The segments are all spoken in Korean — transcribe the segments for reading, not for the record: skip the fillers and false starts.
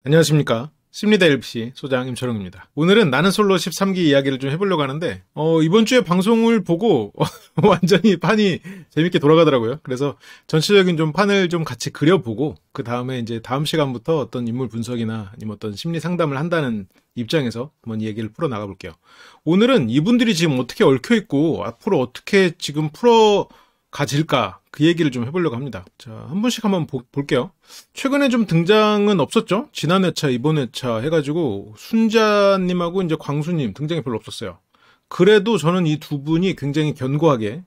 안녕하십니까. 심리대 LPC 소장 임철웅입니다. 오늘은 나는 솔로 13기 이야기를 좀 해보려고 하는데, 이번 주에 방송을 보고, 완전히 판이 재밌게 돌아가더라고요. 그래서 전체적인 좀 판을 좀 같이 그려보고, 그 다음에 이제 다음 시간부터 어떤 인물 분석이나 아니면 어떤 심리 상담을 한다는 입장에서 한번 이야기를 풀어나가 볼게요. 오늘은 이분들이 지금 어떻게 얽혀있고, 앞으로 어떻게 지금 가질까 그 얘기를 좀 해보려고 합니다. 자, 한 분씩 한번 볼게요. 최근에 좀 등장은 없었죠? 지난 회차, 이번 회차 해가지고 순자님하고 이제 광수님 등장이 별로 없었어요. 그래도 저는 이 두 분이 굉장히 견고하게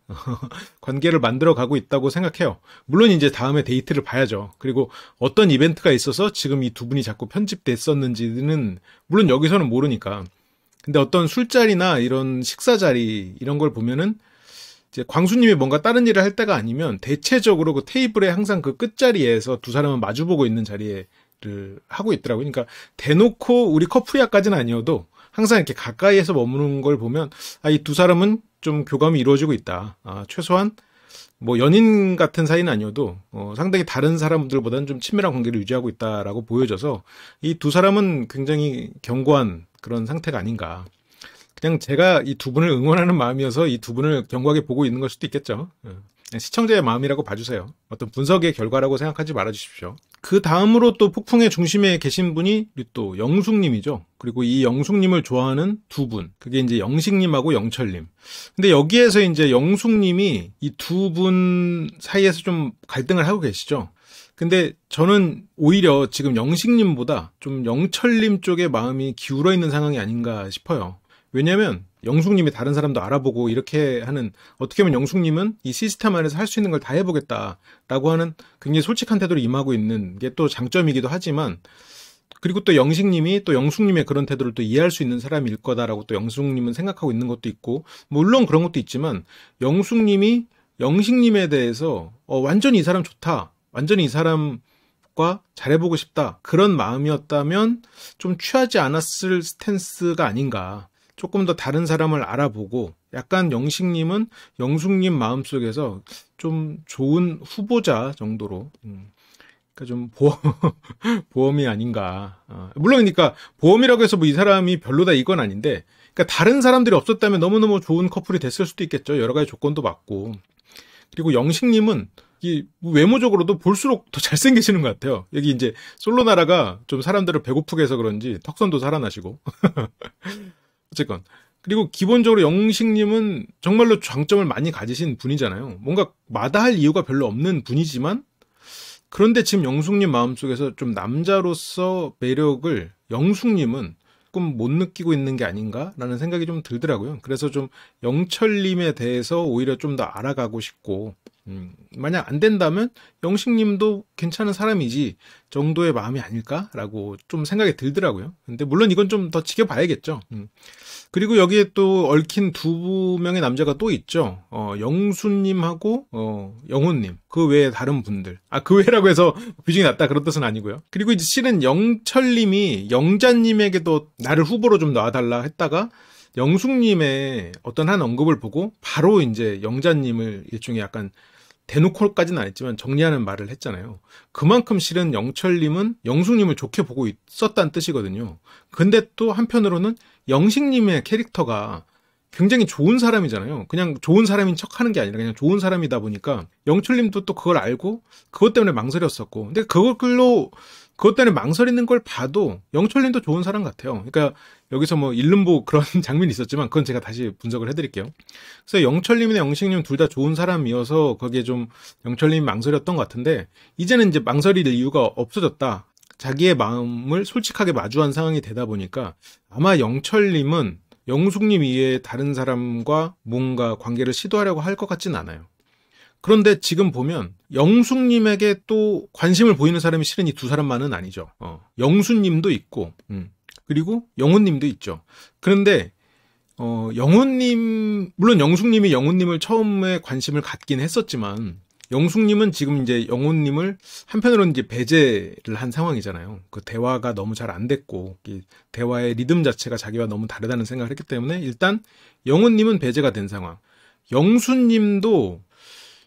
관계를 만들어가고 있다고 생각해요. 물론 이제 다음에 데이트를 봐야죠. 그리고 어떤 이벤트가 있어서 지금 이 두 분이 자꾸 편집됐었는지는 물론 여기서는 모르니까. 근데 어떤 술자리나 이런 식사 자리 이런 걸 보면은 이제 광수님이 뭔가 다른 일을 할 때가 아니면 대체적으로 그 테이블에 항상 그 끝자리에서 두 사람은 마주보고 있는 자리를 하고 있더라고요. 그러니까 대놓고 우리 커플이야까지는 아니어도 항상 이렇게 가까이에서 머무는 걸 보면 이 두 사람은 좀 교감이 이루어지고 있다. 최소한 뭐 연인 같은 사이는 아니어도 상당히 다른 사람들보다는 좀 친밀한 관계를 유지하고 있다라고 보여져서 이 두 사람은 굉장히 견고한 그런 상태가 아닌가. 그냥 제가 이 두 분을 응원하는 마음이어서 이 두 분을 견고하게 보고 있는 걸 수도 있겠죠. 시청자의 마음이라고 봐주세요. 어떤 분석의 결과라고 생각하지 말아주십시오. 그 다음으로 또 폭풍의 중심에 계신 분이 또 영숙님이죠. 그리고 이 영숙님을 좋아하는 두 분. 그게 이제 영식님하고 영철님. 근데 여기에서 이제 영숙님이 이 두 분 사이에서 좀 갈등을 하고 계시죠. 근데 저는 오히려 지금 영식님보다 좀 영철님 쪽에 마음이 기울어 있는 상황이 아닌가 싶어요. 왜냐면 영숙님이 다른 사람도 알아보고 이렇게 하는, 어떻게 보면 영숙님은 이 시스템 안에서 할 수 있는 걸 다 해보겠다라고 하는 굉장히 솔직한 태도로 임하고 있는 게 또 장점이기도 하지만, 그리고 또 영식님이 또 영숙님의 그런 태도를 또 이해할 수 있는 사람일 거다라고 또 영숙님은 생각하고 있는 것도 있고, 물론 그런 것도 있지만 영숙님이 영식님에 대해서 완전히 이 사람 좋다, 완전히 이 사람과 잘해보고 싶다, 그런 마음이었다면 좀 취하지 않았을 스탠스가 아닌가. 조금 더 다른 사람을 알아보고 약간 영식님은 영숙님 마음속에서 좀 좋은 후보자 정도로, 그러니까 좀 보험이 아닌가. 물론 그러니까 보험이라고 해서 뭐 이 사람이 별로다 이건 아닌데, 그러니까 다른 사람들이 없었다면 너무너무 좋은 커플이 됐을 수도 있겠죠. 여러 가지 조건도 맞고. 그리고 영식님은 이 외모적으로도 볼수록 더 잘생기시는 것 같아요. 여기 이제 솔로나라가 좀 사람들을 배고프게 해서 그런지 턱선도 살아나시고. 어쨌건. 그리고 기본적으로 영식님은 정말로 장점을 많이 가지신 분이잖아요. 뭔가 마다할 이유가 별로 없는 분이지만, 그런데 지금 영숙님 마음속에서 좀 남자로서 매력을 영숙님은 조금 못 느끼고 있는 게 아닌가라는 생각이 좀 들더라고요. 그래서 좀 영철님에 대해서 오히려 좀 더 알아가고 싶고, 만약 안 된다면 영식님도 괜찮은 사람이지 정도의 마음이 아닐까라고 좀 생각이 들더라고요. 근데 물론 이건 좀 더 지켜봐야겠죠. 그리고 여기에 또 얽힌 두 명의 남자가 또 있죠. 영수님하고 영호님. 그 외에 다른 분들. 그 외라고 해서 비중이 낮다 그런 뜻은 아니고요. 그리고 이제 실은 영철님이 영자님에게도 나를 후보로 좀 놔달라 했다가 영숙님의 어떤 한 언급을 보고 바로 이제 영자님을 일종의 약간 대놓고까지는 안 했지만 정리하는 말을 했잖아요. 그만큼 실은 영철님은 영숙님을 좋게 보고 있었다는 뜻이거든요. 근데 또 한편으로는 영식님의 캐릭터가 굉장히 좋은 사람이잖아요. 그냥 좋은 사람인 척 하는 게 아니라 그냥 좋은 사람이다 보니까 영철님도 또 그걸 알고 그것 때문에 망설였었고, 근데 그것 때문에 망설이는 걸 봐도 영철님도 좋은 사람 같아요. 그러니까 여기서 뭐 일름보 그런 장면이 있었지만 그건 제가 다시 분석을 해드릴게요. 그래서 영철님이나 영식님 둘 다 좋은 사람이어서 거기에 좀 영철님이 망설였던 것 같은데, 이제는 이제 망설일 이유가 없어졌다. 자기의 마음을 솔직하게 마주한 상황이 되다 보니까 아마 영철님은 영숙님 이외에 다른 사람과 뭔가 관계를 시도하려고 할 것 같진 않아요. 그런데 지금 보면 영숙님에게 또 관심을 보이는 사람이 실은 이 두 사람만은 아니죠. 영수님도 있고, 그리고 영호님도 있죠. 그런데 영호님, 물론 영숙님이 영호님을 처음에 관심을 갖긴 했었지만, 영숙님은 지금 이제 영호님을 한편으로는 이제 배제를 한 상황이잖아요. 그 대화가 너무 잘 안 됐고, 대화의 리듬 자체가 자기와 너무 다르다는 생각을 했기 때문에 일단 영호님은 배제가 된 상황. 영수님도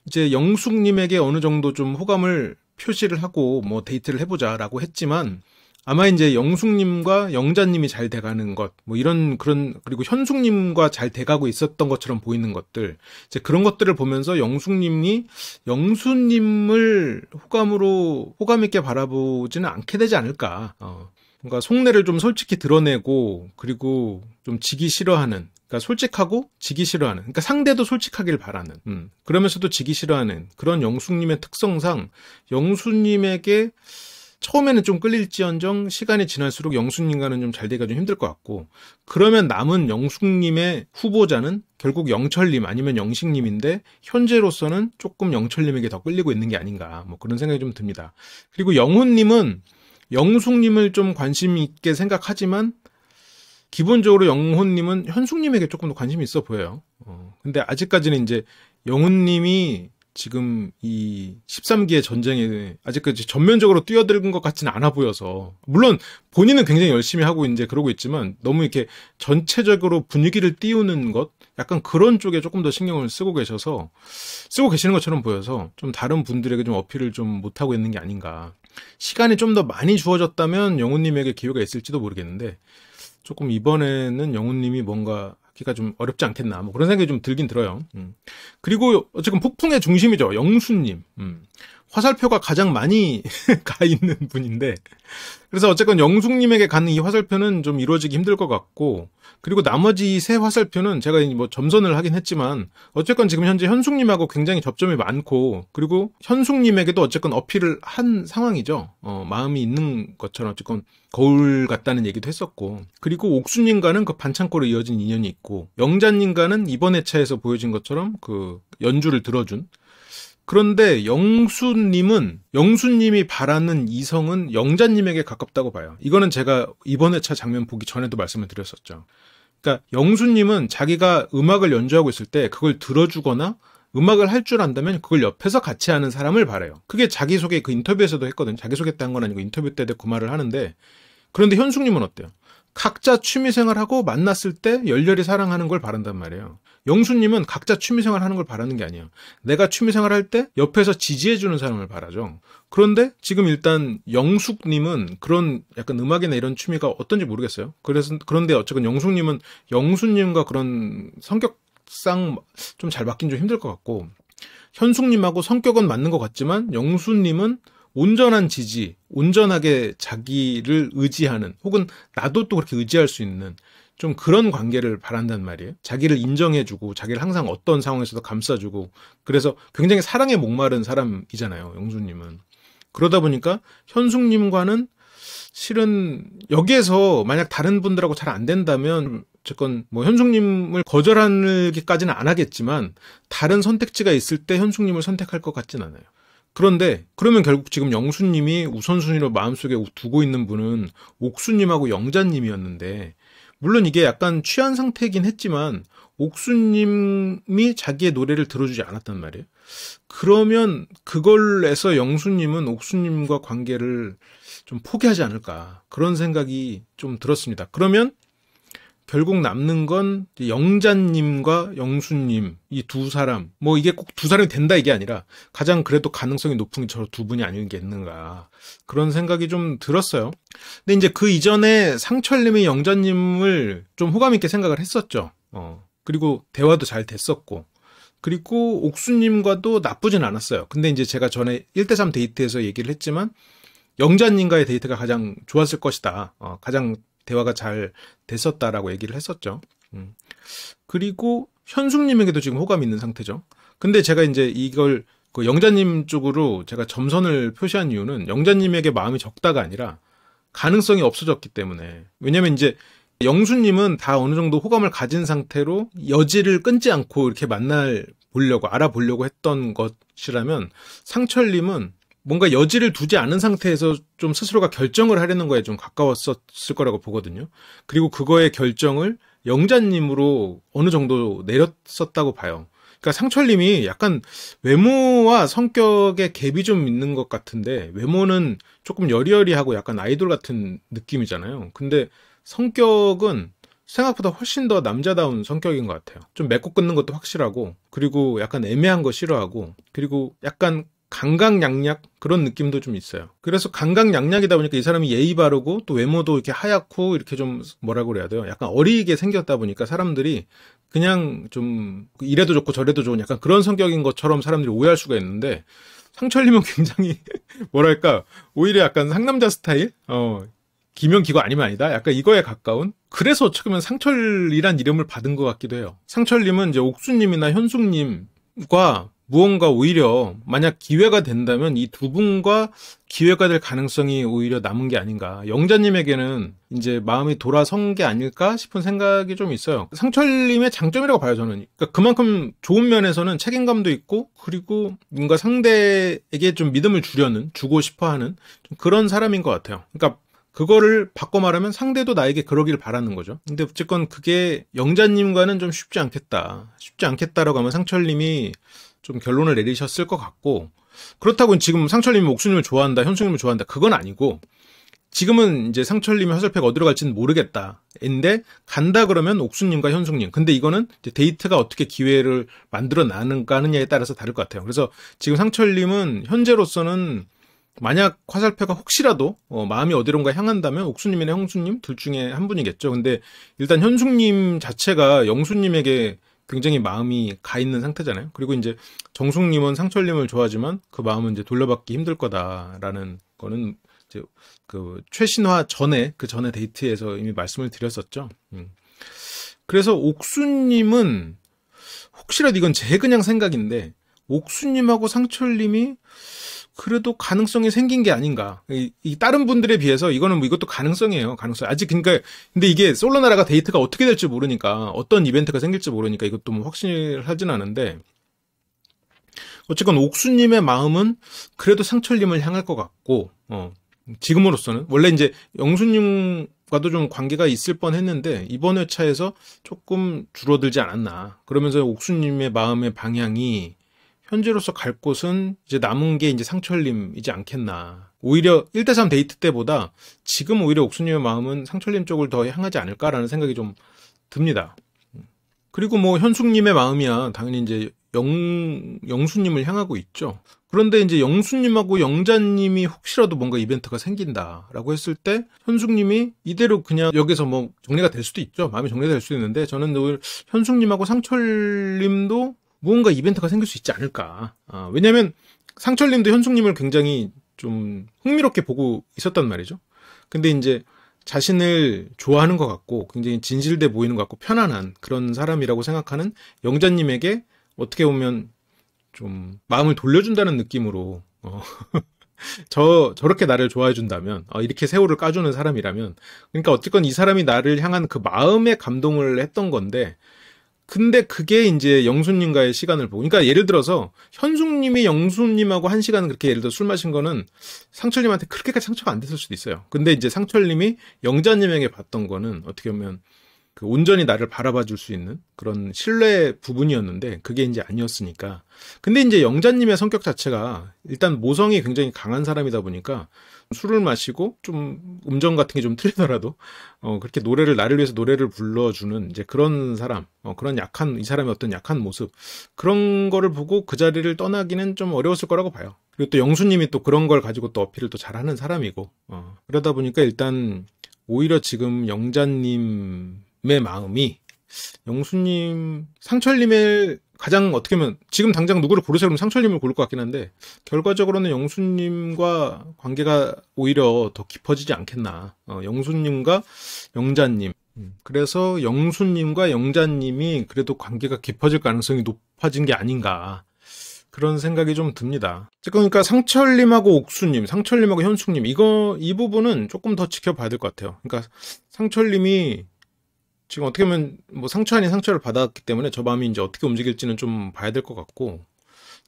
이제 영숙님에게 어느 정도 좀 호감을 표시를 하고 뭐 데이트를 해보자라고 했지만, 아마 이제 영숙님과 영자님이 잘 돼가는 것, 뭐 그리고 현숙님과 잘 돼가고 있었던 것처럼 보이는 것들, 이제 그런 것들을 보면서 영숙님이 영수님을 호감 있게 바라보지는 않게 되지 않을까. 그러니까 속내를 좀 솔직히 드러내고, 그리고 좀 지기 싫어하는, 그러니까 솔직하고 지기 싫어하는, 그러니까 상대도 솔직하길 바라는, 그러면서도 지기 싫어하는 그런 영숙님의 특성상 영수님에게 처음에는 좀 끌릴지언정 시간이 지날수록 영수님과는 좀 잘 되기가 좀 힘들 것 같고, 그러면 남은 영숙님의 후보자는 결국 영철님 아니면 영식님인데 현재로서는 조금 영철님에게 더 끌리고 있는 게 아닌가, 뭐 그런 생각이 좀 듭니다. 그리고 영훈님은 영숙님을 좀 관심 있게 생각하지만 기본적으로 영훈님은 현숙님에게 조금 더 관심이 있어 보여요. 근데 아직까지는 이제 영훈님이 지금 이 13기의 전쟁에 아직까지 전면적으로 뛰어든 것 같지는 않아 보여서, 물론 본인은 굉장히 열심히 하고 이제 그러고 있지만 너무 이렇게 전체적으로 분위기를 띄우는 것, 약간 그런 쪽에 조금 더 신경을 쓰고 계시는 것처럼 보여서 좀 다른 분들에게 좀 어필을 좀 못하고 있는 게 아닌가. 시간이 좀 더 많이 주어졌다면 영훈님에게 기회가 있을지도 모르겠는데, 조금 이번에는 영훈님이 뭔가 하기가 좀 어렵지 않겠나, 뭐 그런 생각이 좀 들긴 들어요. 그리고 어쨌든 폭풍의 중심이죠, 영수님. 화살표가 가장 많이 가 있는 분인데, 그래서 어쨌건 영숙님에게 가는 이 화살표는 좀 이루어지기 힘들 것 같고, 그리고 나머지 세 화살표는 제가 뭐 점선을 하긴 했지만 어쨌건 지금 현재 현숙님하고 굉장히 접점이 많고, 그리고 현숙님에게도 어쨌건 어필을 한 상황이죠. 마음이 있는 것처럼 어쨌건 거울 같다는 얘기도 했었고, 그리고 옥수님과는 그 반창고로 이어진 인연이 있고, 영자님과는 이번 회차에서 보여진 것처럼 그 연주를 들어준. 그런데 영수님이 바라는 이성은 영자님에게 가깝다고 봐요. 이거는 제가 이번 회차 장면 보기 전에도 말씀을 드렸었죠. 그러니까 영수님은 자기가 음악을 연주하고 있을 때 그걸 들어주거나 음악을 할 줄 안다면 그걸 옆에서 같이 하는 사람을 바라요. 그게 자기소개 그 인터뷰에서도 했거든요. 자기소개 때 한 건 아니고 인터뷰 때도 그 말을 하는데, 그런데 현숙님은 어때요? 각자 취미생활하고 만났을 때 열렬히 사랑하는 걸 바란단 말이에요. 영수님은 각자 취미생활 하는 걸 바라는 게 아니에요. 내가 취미생활 할 때 옆에서 지지해주는 사람을 바라죠. 그런데 지금 일단 영숙님은 그런 약간 음악이나 이런 취미가 어떤지 모르겠어요. 그런데 어쨌든 영숙님은 영수님과 그런 성격상 좀 잘 맞긴 좀 힘들 것 같고, 현숙님하고 성격은 맞는 것 같지만 영수님은 온전한 지지, 온전하게 자기를 의지하는, 혹은 나도 또 그렇게 의지할 수 있는 좀 그런 관계를 바란단 말이에요. 자기를 인정해주고, 자기를 항상 어떤 상황에서도 감싸주고, 그래서 굉장히 사랑에 목마른 사람이잖아요, 영수님은. 그러다 보니까 현숙님과는 실은 여기에서 만약 다른 분들하고 잘 안 된다면, 어쨌건 뭐 현숙님을 거절하기까지는 안 하겠지만 다른 선택지가 있을 때 현숙님을 선택할 것 같진 않아요. 그런데 그러면 결국 지금 영수님이 우선순위로 마음속에 두고 있는 분은 옥수님하고 영자님이었는데, 물론 이게 약간 취한 상태이긴 했지만 옥수님이 자기의 노래를 들어주지 않았단 말이에요. 그러면 그걸에서 영수님은 옥수님과 관계를 좀 포기하지 않을까, 그런 생각이 좀 들었습니다. 그러면 결국 남는 건 영자님과 영수님, 이 두 사람, 뭐 이게 꼭 두 사람이 된다 이게 아니라 가장 그래도 가능성이 높은 게 저 두 분이 아니겠는가, 그런 생각이 좀 들었어요. 근데 이제 그 이전에 상철님이 영자님을 좀 호감 있게 생각을 했었죠. 그리고 대화도 잘 됐었고, 그리고 옥수님과도 나쁘진 않았어요. 근데 이제 제가 전에 1대3 데이트에서 얘기를 했지만 영자님과의 데이트가 가장 좋았을 것이다. 가장 대화가 잘 됐었다라고 얘기를 했었죠. 그리고 현숙님에게도 지금 호감이 있는 상태죠. 근데 제가 이제 이걸 그 영자님 쪽으로 제가 점선을 표시한 이유는 영자님에게 마음이 적다가 아니라 가능성이 없어졌기 때문에. 왜냐면 이제 영수님은 다 어느 정도 호감을 가진 상태로 여지를 끊지 않고 이렇게 알아보려고 했던 것이라면, 상철님은 뭔가 여지를 두지 않은 상태에서 좀 스스로가 결정을 하려는 거에 좀 가까웠었을 거라고 보거든요. 그리고 그거의 결정을 영자님으로 어느 정도 내렸었다고 봐요. 그러니까 상철님이 약간 외모와 성격에 갭이 좀 있는 것 같은데, 외모는 조금 여리여리하고 약간 아이돌 같은 느낌이잖아요. 근데 성격은 생각보다 훨씬 더 남자다운 성격인 것 같아요. 좀 맺고 끊는 것도 확실하고, 그리고 약간 애매한 거 싫어하고, 그리고 약간 강강약약 그런 느낌도 좀 있어요. 그래서 강강약약이다 보니까 이 사람이 예의 바르고 또 외모도 이렇게 하얗고 이렇게 좀 뭐라고 그래야 돼요? 약간 어리게 생겼다 보니까 사람들이 그냥 좀 이래도 좋고 저래도 좋은 약간 그런 성격인 것처럼 사람들이 오해할 수가 있는데 상철님은 굉장히 뭐랄까 오히려 약간 상남자 스타일? 기명기고 아니면 아니다? 약간 이거에 가까운? 그래서 어떻게 보면 상철이란 이름을 받은 것 같기도 해요. 상철님은 이제 옥수님이나 현숙님과 무언가 오히려 만약 기회가 된다면 이 두 분과 기회가 될 가능성이 오히려 남은 게 아닌가. 영자님에게는 이제 마음이 돌아선 게 아닐까 싶은 생각이 좀 있어요. 상철님의 장점이라고 봐요, 저는. 그러니까 그만큼 좋은 면에서는 책임감도 있고, 그리고 뭔가 상대에게 좀 믿음을 주고 싶어 하는 그런 사람인 것 같아요. 그러니까 그거를 바꿔 말하면 상대도 나에게 그러길 바라는 거죠. 근데 어쨌건 그게 영자님과는 좀 쉽지 않겠다라고 하면 상철님이 좀 결론을 내리셨을 것 같고, 그렇다고 지금 상철님이 옥수님을 좋아한다, 현숙님을 좋아한다, 그건 아니고, 지금은 이제 상철님이 화살표가 어디로 갈지는 모르겠다. 인데, 간다 그러면 옥수님과 현숙님. 근데 이거는 이제 데이트가 어떻게 기회를 만들어 나가느냐에 따라서 다를 것 같아요. 그래서 지금 상철님은 현재로서는 만약 화살표가 혹시라도 마음이 어디론가 향한다면 옥수님이나 형수님 둘 중에 한 분이겠죠. 근데 일단 현숙님 자체가 영수님에게 굉장히 마음이 가 있는 상태잖아요. 그리고 이제 정숙님은 상철님을 좋아하지만 그 마음은 이제 돌려받기 힘들 거다라는 거는 이제 그 최신화 전에 그 전에 데이트에서 이미 말씀을 드렸었죠. 그래서 옥수님은 혹시라도 이건 제 그냥 생각인데 옥수님하고 상철님이 그래도 가능성이 생긴 게 아닌가. 이 다른 분들에 비해서 이거는 뭐 이것도 가능성이에요. 가능성. 아직 그러니까 근데 이게 솔로나라가 데이트가 어떻게 될지 모르니까 어떤 이벤트가 생길지 모르니까 이것도 뭐 확실하진 않은데 어쨌건 옥수님의 마음은 그래도 상철님을 향할 것 같고 지금으로서는 원래 이제 영수님과도 좀 관계가 있을 뻔했는데 이번 회차에서 조금 줄어들지 않았나. 그러면서 옥수님의 마음의 방향이 현재로서 갈 곳은 이제 남은 게 이제 상철님이지 않겠나. 오히려 1대3 데이트 때보다 지금 오히려 옥수님의 마음은 상철님 쪽을 더 향하지 않을까라는 생각이 좀 듭니다. 그리고 뭐 현숙님의 마음이야 당연히 이제 영수님을 향하고 있죠. 그런데 이제 영수님하고 영자님이 혹시라도 뭔가 이벤트가 생긴다라고 했을 때 현숙님이 이대로 그냥 여기서 뭐 정리가 될 수도 있죠. 마음이 정리가 될 수도 있는데 저는 늘 현숙님하고 상철님도 무언가 이벤트가 생길 수 있지 않을까. 왜냐면 상철님도 현숙님을 굉장히 좀 흥미롭게 보고 있었단 말이죠. 근데 이제 자신을 좋아하는 것 같고 굉장히 진실돼 보이는 것 같고 편안한 그런 사람이라고 생각하는 영자님에게 어떻게 보면 좀 마음을 돌려준다는 느낌으로 저렇게 나를 좋아해준다면 이렇게 새우를 까주는 사람이라면 그러니까 어쨌건 이 사람이 나를 향한 그 마음에 감동을 했던 건데 근데 그게 이제 영수님과의 시간을 보고, 그러니까 예를 들어서 현숙님이 영수님하고 한 시간 그렇게 예를 들어 술 마신 거는 상철님한테 그렇게까지 상처가 안 됐을 수도 있어요. 근데 이제 상철님이 영자님에게 봤던 거는 어떻게 보면 그 온전히 나를 바라봐 줄 수 있는 그런 신뢰 부분이었는데 그게 이제 아니었으니까. 근데 이제 영자님의 성격 자체가 일단 모성이 굉장히 강한 사람이다 보니까 술을 마시고 좀 음정 같은 게 좀 틀리더라도 그렇게 나를 위해서 노래를 불러주는 이제 그런 사람, 그런 이 사람의 어떤 약한 모습 그런 거를 보고 그 자리를 떠나기는 좀 어려웠을 거라고 봐요. 그리고 또 영수님이 또 그런 걸 가지고 또 어필을 또 잘하는 사람이고 그러다 보니까 일단 오히려 지금 영자님의 마음이 영수님, 상철님의 가장 어떻게 보면 지금 당장 누구를 고르세요 그러면 상철님을 고를 것 같긴 한데 결과적으로는 영수님과 관계가 오히려 더 깊어지지 않겠나. 영수님과 영자님. 그래서 영수님과 영자님이 그래도 관계가 깊어질 가능성이 높아진 게 아닌가. 그런 생각이 좀 듭니다. 그러니까 상철님하고 옥수님, 상철님하고 현숙님 이 부분은 조금 더 지켜봐야 될 것 같아요. 그러니까 상철님이 지금 어떻게 보면 뭐 상처 아닌 상처를 받았기 때문에 저 마음이 이제 어떻게 움직일지는 좀 봐야 될 것 같고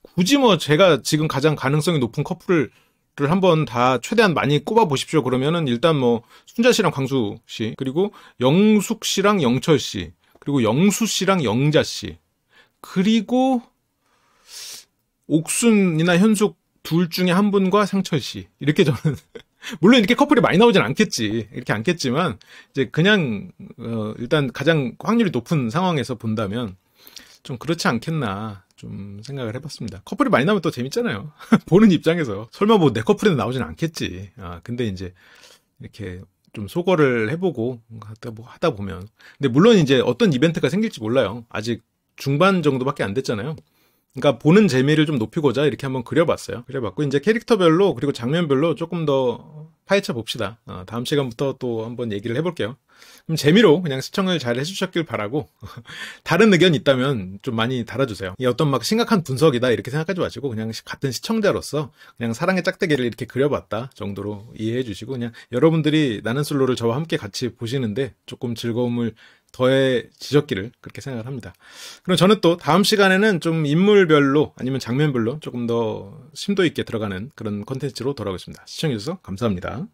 굳이 뭐 제가 지금 가장 가능성이 높은 커플을 한번 다 최대한 많이 꼽아 보십시오. 그러면은 일단 뭐 순자 씨랑 광수 씨 그리고 영숙 씨랑 영철 씨 그리고 영수 씨랑 영자 씨 그리고 옥순이나 현숙 둘 중에 한 분과 상철 씨 이렇게 저는 물론 이렇게 커플이 많이 나오진 않겠지. 이렇게 않겠지만 이제 그냥 일단 가장 확률이 높은 상황에서 본다면 좀 그렇지 않겠나. 좀 생각을 해봤습니다. 커플이 많이 나오면 또 재밌잖아요. 보는 입장에서. 설마 뭐 내 커플에는 나오진 않겠지. 근데 이제 이렇게 좀 소거를 해보고 하다 보면. 근데 물론 이제 어떤 이벤트가 생길지 몰라요. 아직 중반 정도밖에 안 됐잖아요. 그러니까 보는 재미를 좀 높이고자 이렇게 한번 그려봤어요. 그려봤고 이제 캐릭터별로 그리고 장면별로 조금 더 파헤쳐 봅시다. 다음 시간부터 또 한번 얘기를 해볼게요. 그럼 재미로 그냥 시청을 잘 해주셨길 바라고 다른 의견 있다면 좀 많이 달아주세요. 이 어떤 막 심각한 분석이다 이렇게 생각하지 마시고 그냥 같은 시청자로서 그냥 사랑의 짝대기를 이렇게 그려봤다 정도로 이해해 주시고 그냥 여러분들이 나는 솔로를 저와 함께 같이 보시는데 조금 즐거움을 더해지셨기를 그렇게 생각을 합니다. 그럼 저는 또 다음 시간에는 좀 인물별로 아니면 장면별로 조금 더 심도 있게 들어가는 그런 콘텐츠로 돌아오겠습니다. 시청해주셔서 감사합니다.